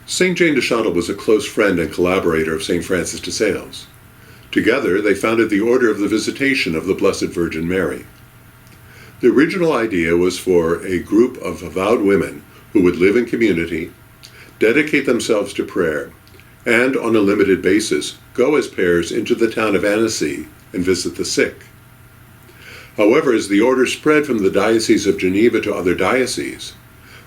St. Jane de Chantal was a close friend and collaborator of St. Francis de Sales. Together, they founded the Order of the Visitation of the Blessed Virgin Mary. The original idea was for a group of avowed women who would live in community, dedicate themselves to prayer, and, on a limited basis, go as pairs into the town of Annecy and visit the sick. However, as the order spread from the Diocese of Geneva to other dioceses,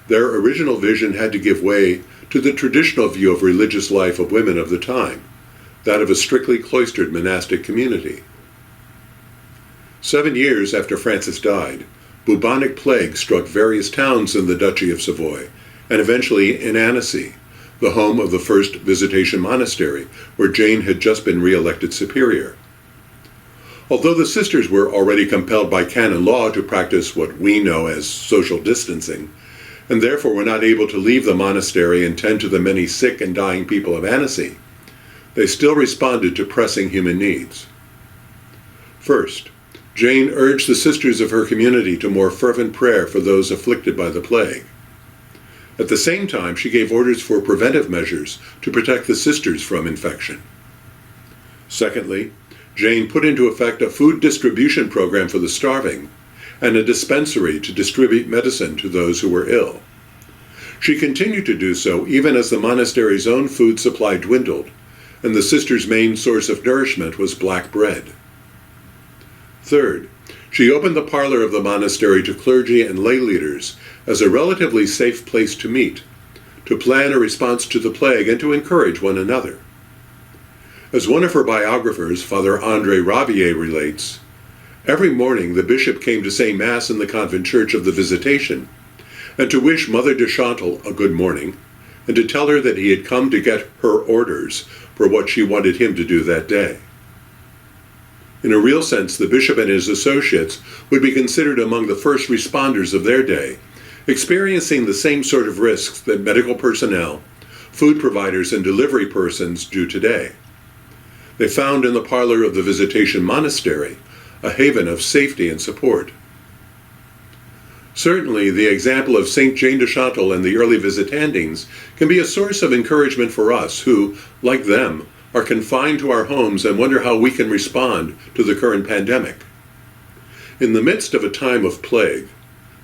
their original vision had to give way to the traditional view of religious life of women of the time, that of a strictly cloistered monastic community. 7 years after Francis died, Bubonic Plague struck various towns in the Duchy of Savoy, and eventually in Annecy, the home of the first Visitation monastery, where Jane had just been re-elected superior. Although the sisters were already compelled by canon law to practice what we know as social distancing, and therefore were not able to leave the monastery and tend to the many sick and dying people of Annecy, they still responded to pressing human needs. First, Jane urged the sisters of her community to more fervent prayer for those afflicted by the plague. At the same time, she gave orders for preventive measures to protect the sisters from infection. Secondly, Jane put into effect a food distribution program for the starving and a dispensary to distribute medicine to those who were ill. She continued to do so even as the monastery's own food supply dwindled, and the sisters' main source of nourishment was black bread. Third, she opened the parlor of the monastery to clergy and lay leaders as a relatively safe place to meet, to plan a response to the plague, and to encourage one another. As one of her biographers, Father André Rabier, relates, every morning the bishop came to say Mass in the convent church of the Visitation, and to wish Mother de Chantal a good morning, and to tell her that he had come to get her orders for what she wanted him to do that day. In a real sense, the bishop and his associates would be considered among the first responders of their day, experiencing the same sort of risks that medical personnel, food providers, and delivery persons do today. They found in the parlor of the Visitation Monastery a haven of safety and support. Certainly, the example of St. Jane de Chantal and the early Visitandines can be a source of encouragement for us who, like them, are confined to our homes and wonder how we can respond to the current pandemic. In the midst of a time of plague,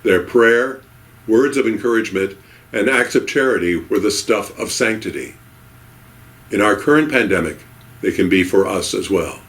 their prayer, words of encouragement, and acts of charity were the stuff of sanctity. In our current pandemic, they can be for us as well.